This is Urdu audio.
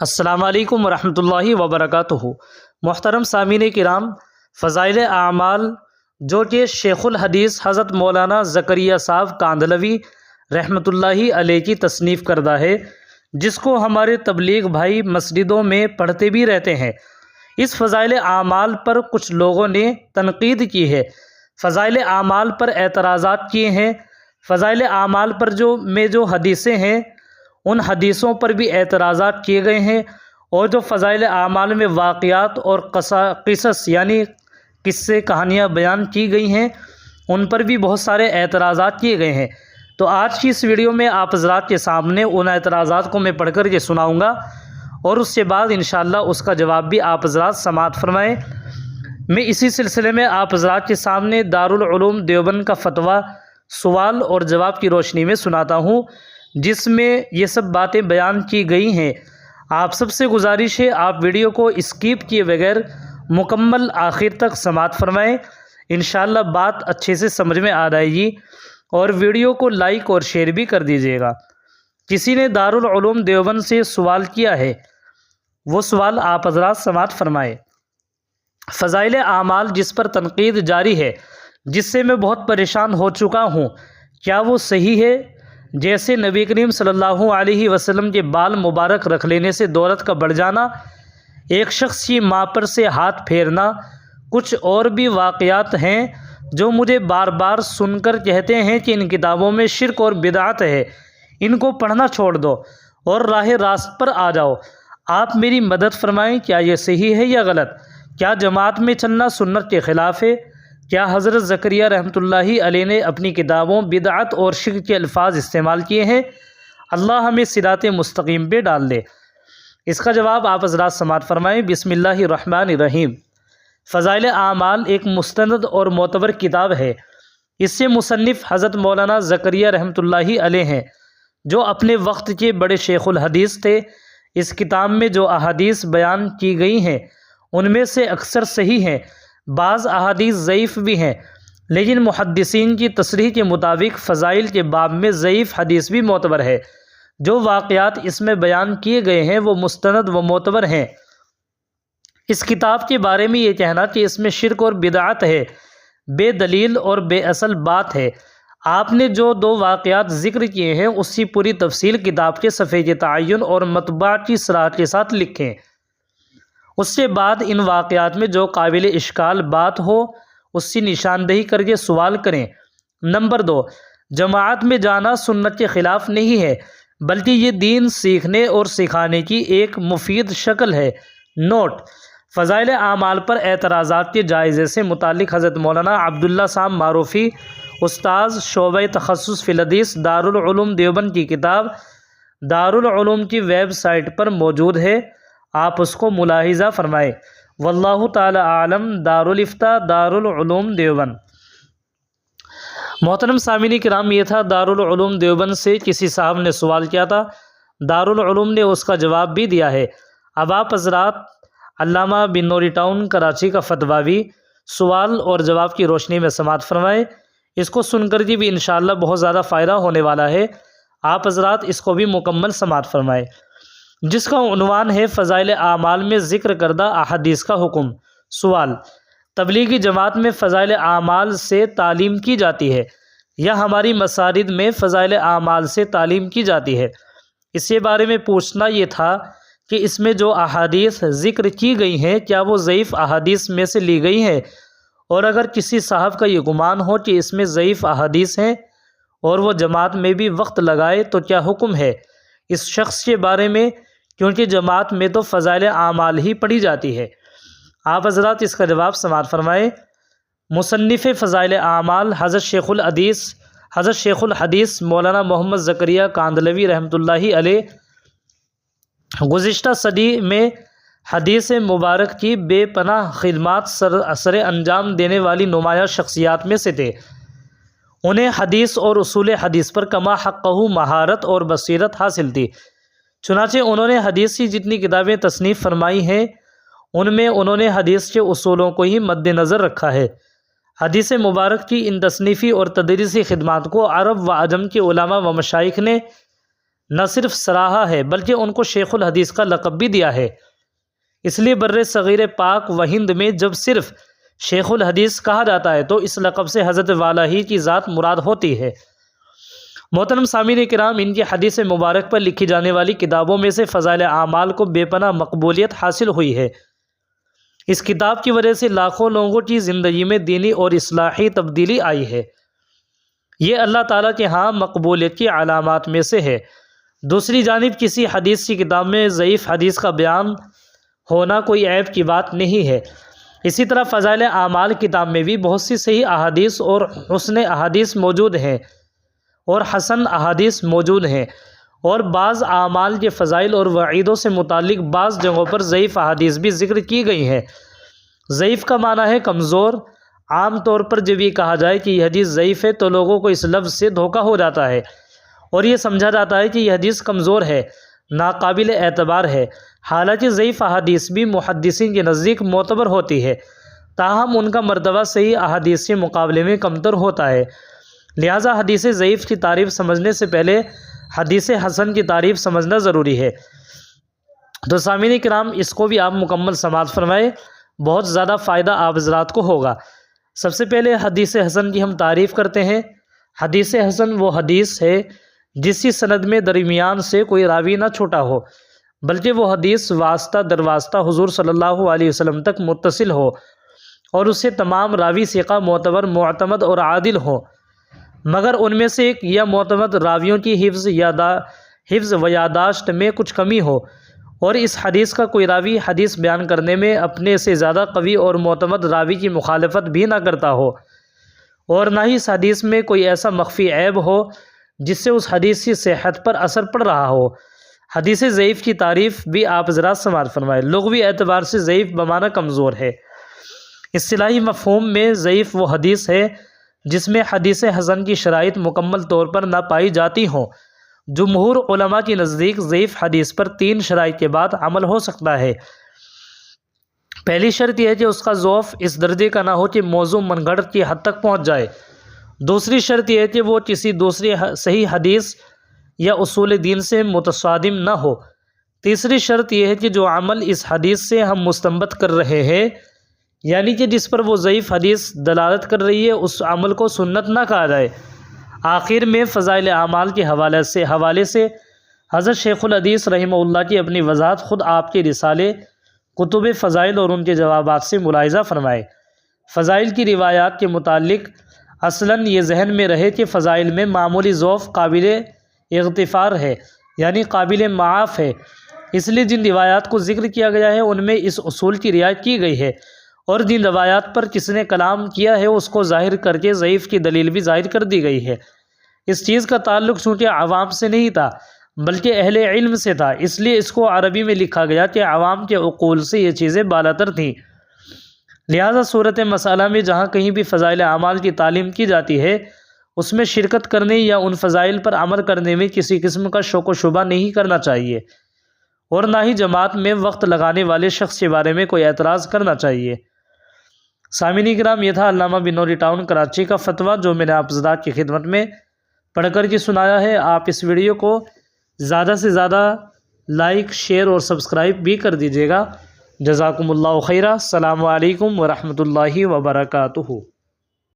السلام علیکم ورحمۃ اللہ وبرکاتہ۔ محترم سامعین کرام، فضائل اعمال جو کہ شیخ الحدیث حضرت مولانا زکریا صاحب کاندھلوی رحمۃ اللہ علیہ کی تصنیف کردہ ہے، جس کو ہمارے تبلیغ بھائی مسجدوں میں پڑھتے بھی رہتے ہیں۔ اس فضائل اعمال پر کچھ لوگوں نے تنقید کی ہے، فضائل اعمال پر اعتراضات کیے ہیں۔ فضائل اعمال پر جو حدیثیں ہیں، ان حدیثوں پر بھی اعتراضات کیے گئے ہیں، اور جو فضائل اعمال میں واقعات اور قصص یعنی قصے کہانیاں بیان کی گئی ہیں، ان پر بھی بہت سارے اعتراضات کیے گئے ہیں۔ تو آج کی اس ویڈیو میں آپ حضرات کے سامنے ان اعتراضات کو میں پڑھ کر کے سناؤں گا، اور اس سے بعد انشاءاللہ اس کا جواب بھی آپ حضرات سماعت فرمائیں۔ میں اسی سلسلے میں آپ حضرات کے سامنے دارالعلوم دیوبند کا فتویٰ سوال اور جواب کی روشنی میں سناتا ہوں، جس میں یہ سب باتیں بیان کی گئی ہیں۔ آپ سب سے گزارش ہے آپ ویڈیو کو اسکیپ کیے بغیر مکمل آخر تک سماعت فرمائیں، انشاءاللہ بات اچھے سے سمجھ میں آ جائے گی، اور ویڈیو کو لائک اور شیئر بھی کر دیجیے گا۔ کسی نے دارالعلوم دیوبند سے سوال کیا ہے، وہ سوال آپ حضرات سماعت فرمائیں۔ فضائل اعمال جس پر تنقید جاری ہے، جس سے میں بہت پریشان ہو چکا ہوں، کیا وہ صحیح ہے؟ جیسے نبی کریم صلی اللہ علیہ وسلم کے بال مبارک رکھ لینے سے دولت کا بڑھ جانا، ایک شخص کی ماں پر سے ہاتھ پھیرنا، کچھ اور بھی واقعات ہیں جو مجھے بار بار سن کر کہتے ہیں کہ ان کتابوں میں شرک اور بدعت ہے، ان کو پڑھنا چھوڑ دو اور راہ راست پر آ جاؤ۔ آپ میری مدد فرمائیں، کیا یہ صحیح ہے یا غلط؟ کیا جماعت میں چلنا سنت کے خلاف ہے؟ کیا حضرت زکریا رحمۃ اللہ علیہ نے اپنی کتابوں بدعت اور شرک کے الفاظ استعمال کیے ہیں؟ اللہ ہمیں صراط مستقیم پہ ڈال دے۔ اس کا جواب آپ حضرات سماعت فرمائیں۔ بسم اللہ الرحمن الرحیم۔ فضائل اعمال ایک مستند اور معتبر کتاب ہے۔ اس سے مصنف حضرت مولانا زکریا رحمۃ اللہ علیہ ہیں، جو اپنے وقت کے بڑے شیخ الحدیث تھے۔ اس کتاب میں جو احادیث بیان کی گئی ہیں، ان میں سے اکثر صحیح ہیں، بعض احادیث ضعیف بھی ہیں، لیکن محدثین کی تصریح کے مطابق فضائل کے باب میں ضعیف حدیث بھی معتبر ہے۔ جو واقعات اس میں بیان کیے گئے ہیں وہ مستند و معتبر ہیں۔ اس کتاب کے بارے میں یہ کہنا کہ اس میں شرک اور بدعت ہے، بے دلیل اور بے اصل بات ہے۔ آپ نے جو دو واقعات ذکر کیے ہیں، اس کی پوری تفصیل کتاب کے صفحے کے تعین اور مطبوعات کی صراحت کے ساتھ لکھیں۔ اس کے بعد ان واقعات میں جو قابل اشکال بات ہو، اس کی نشاندہی کر کے سوال کریں۔ نمبر 2، جماعت میں جانا سنت کے خلاف نہیں ہے، بلکہ یہ دین سیکھنے اور سکھانے کی ایک مفید شکل ہے۔ نوٹ: فضائل اعمال پر اعتراضات کے جائزے سے متعلق حضرت مولانا عبداللہ صاحب معروفی، استاذ شعبہ تخصص فی الحدیث، دارالعلوم دیوبند کی کتاب دارالعلوم کی ویب سائٹ پر موجود ہے، آپ اس کو ملاحظہ فرمائیں۔ واللہ تعالی عالم۔ دارالفتاء، دارالعلوم دیوبند۔ محترم سامعین کرام، یہ تھا دارالعلوم دیوبند سے کسی صاحب نے سوال کیا تھا، دارالعلوم نے اس کا جواب بھی دیا ہے۔ اب آپ حضرات علامہ بن نوری ٹاؤن کراچی کا فتویٰ بھی سوال اور جواب کی روشنی میں سماعت فرمائیں۔ اس کو سن کر کے بھی انشاءاللہ بہت زیادہ فائدہ ہونے والا ہے۔ آپ حضرات اس کو بھی مکمل سماعت فرمائیں، جس کا عنوان ہے فضائل اعمال میں ذکر کردہ احادیث کا حکم۔ سوال: تبلیغی جماعت میں فضائل اعمال سے تعلیم کی جاتی ہے یا ہماری مساجد میں فضائل اعمال سے تعلیم کی جاتی ہے؟ اس کے بارے میں پوچھنا یہ تھا کہ اس میں جو احادیث ذکر کی گئی ہیں، کیا وہ ضعیف احادیث میں سے لی گئی ہیں؟ اور اگر کسی صاحب کا یہ گمان ہو کہ اس میں ضعیف احادیث ہیں اور وہ جماعت میں بھی وقت لگائے تو کیا حکم ہے اس شخص کے بارے میں، کیونکہ جماعت میں تو فضائل اعمال ہی پڑھی جاتی ہے؟ آپ حضرات اس کا جواب سماعت فرمائیں۔ مصنف فضائل اعمال حضرت شیخ الحدیث مولانا محمد زکریا کاندھلوی رحمۃ اللہ علیہ گزشتہ صدی میں حدیث مبارک کی بے پناہ خدمات سر انجام دینے والی نمایاں شخصیات میں سے تھے۔ انہیں حدیث اور اصول حدیث پر کما حقہ مہارت اور بصیرت حاصل تھی، چنانچہ انہوں نے حدیث کی جتنی کتابیں تصنیف فرمائی ہیں، ان میں انہوں نے حدیث کے اصولوں کو ہی مد نظر رکھا ہے۔ حدیث مبارک کی ان تصنیفی اور تدریسی خدمات کو عرب و عجم کے علماء و مشائخ نے نہ صرف سراہا ہے بلکہ ان کو شیخ الحدیث کا لقب بھی دیا ہے۔ اس لیے بر صغیر پاک و ہند میں جب صرف شیخ الحدیث کہا جاتا ہے تو اس لقب سے حضرت والا ہی کی ذات مراد ہوتی ہے۔ محترم سامعین کرام، ان کی حدیث مبارک پر لکھی جانے والی کتابوں میں سے فضائل اعمال کو بے پناہ مقبولیت حاصل ہوئی ہے۔ اس کتاب کی وجہ سے لاکھوں لوگوں کی زندگی میں دینی اور اصلاحی تبدیلی آئی ہے۔ یہ اللہ تعالیٰ کے ہاں مقبولیت کی علامات میں سے ہے۔ دوسری جانب کسی حدیث کی کتاب میں ضعیف حدیث کا بیان ہونا کوئی عیب کی بات نہیں ہے۔ اسی طرح فضائل اعمال کتاب میں بھی بہت سی صحیح احادیث اور حسن احادیث موجود ہیں اور حسن احادیث موجود ہیں، اور بعض اعمال کے فضائل اور وعیدوں سے متعلق بعض جگہوں پر ضعیف احادیث بھی ذکر کی گئی ہیں۔ ضعیف کا معنی ہے کمزور۔ عام طور پر جب یہ کہا جائے کہ یہ حدیث ضعیف ہے تو لوگوں کو اس لفظ سے دھوکہ ہو جاتا ہے اور یہ سمجھا جاتا ہے کہ یہ حدیث کمزور ہے، ناقابل اعتبار ہے۔ حالانکہ ضعیف احادیث بھی محدثین کے نزدیک معتبر ہوتی ہے، تاہم ان کا مرتبہ صحیح احادیث کے مقابلے میں کمتر ہوتا ہے۔ لہٰذا حدیث ضعیف کی تعریف سمجھنے سے پہلے حدیث حسن کی تعریف سمجھنا ضروری ہے۔ تو سامعین کرام، اس کو بھی آپ مکمل سماعت فرمائے، بہت زیادہ فائدہ آپ حضرات کو ہوگا۔ سب سے پہلے حدیث حسن کی ہم تعریف کرتے ہیں۔ حدیث حسن وہ حدیث ہے جس کی سند میں درمیان سے کوئی راوی نہ چھوٹا ہو، بلکہ وہ حدیث واسطہ در واسطہ حضور صلی اللہ علیہ وسلم تک متصل ہو اور اس سے تمام راوی ثقہ، معتبر، معتمد اور عادل ہوں، مگر ان میں سے ایک یا معتمد راویوں کی حفظ و یاداشت میں کچھ کمی ہو، اور اس حدیث کا کوئی راوی حدیث بیان کرنے میں اپنے سے زیادہ قوی اور معتمد راوی کی مخالفت بھی نہ کرتا ہو، اور نہ ہی اس حدیث میں کوئی ایسا مخفی عیب ہو جس سے اس حدیث کی صحت پر اثر پڑ رہا ہو۔ حدیث ضعیف کی تعریف بھی آپ ذرا سماعت فرمائے۔ لغوی اعتبار سے ضعیف بمعنی کمزور ہے۔ اصطلاحی مفہوم میں ضعیف وہ حدیث ہے جس میں حدیث حسن کی شرائط مکمل طور پر نہ پائی جاتی ہوں۔ جمہور علماء کے نزدیک ضعیف حدیث پر 3 شرائط کے بعد عمل ہو سکتا ہے۔ پہلی شرط یہ ہے کہ اس کا ضعف اس درجے کا نہ ہو کہ موضوع من گھڑت کی حد تک پہنچ جائے۔ دوسری شرط یہ ہے کہ وہ کسی دوسری صحیح حدیث یا اصول دین سے متصادم نہ ہو۔ تیسری شرط یہ ہے کہ جو عمل اس حدیث سے ہم مستنبط کر رہے ہیں، یعنی کہ جس پر وہ ضعیف حدیث دلالت کر رہی ہے، اس عمل کو سنت نہ کہا جائے۔ آخر میں فضائل اعمال کے حوالے سے حضرت شیخ الحدیث رحمہ اللہ کی اپنی وضاحت خود آپ کے رسالے کتب فضائل اور ان کے جوابات سے ملاحظہ فرمائے۔ فضائل کی روایات کے متعلق اصلاً یہ ذہن میں رہے کہ فضائل میں معمولی ضعف قابل اغتفار ہے، یعنی قابل معاف ہے، اس لیے جن روایات کو ذکر کیا گیا ہے ان میں اس اصول کی رعایت کی گئی ہے، اور جن روایات پر کس نے کلام کیا ہے اس کو ظاہر کر کے ضعیف کی دلیل بھی ظاہر کر دی گئی ہے۔ اس چیز کا تعلق چونکہ عوام سے نہیں تھا بلکہ اہل علم سے تھا، اس لیے اس کو عربی میں لکھا گیا کہ عوام کے عقول سے یہ چیزیں بالاتر تھیں۔ لہذا صورت مسئلہ میں جہاں کہیں بھی فضائل اعمال کی تعلیم کی جاتی ہے، اس میں شرکت کرنے یا ان فضائل پر عمل کرنے میں کسی قسم کا شک و شبہ نہیں کرنا چاہیے، اور نہ ہی جماعت میں وقت لگانے والے شخص کے بارے میں کوئی اعتراض کرنا چاہیے۔ سامعین کرام، یہ تھا علامہ بنوری ٹاؤن کراچی کا فتویٰ جو میں نے آپ حضرات کی خدمت میں پڑھ کر کے سنایا ہے۔ آپ اس ویڈیو کو زیادہ سے زیادہ لائک، شیئر اور سبسکرائب بھی کر دیجیے گا۔ جزاکم اللہ خیرہ۔ السلام علیکم ورحمۃ اللہ وبرکاتہ۔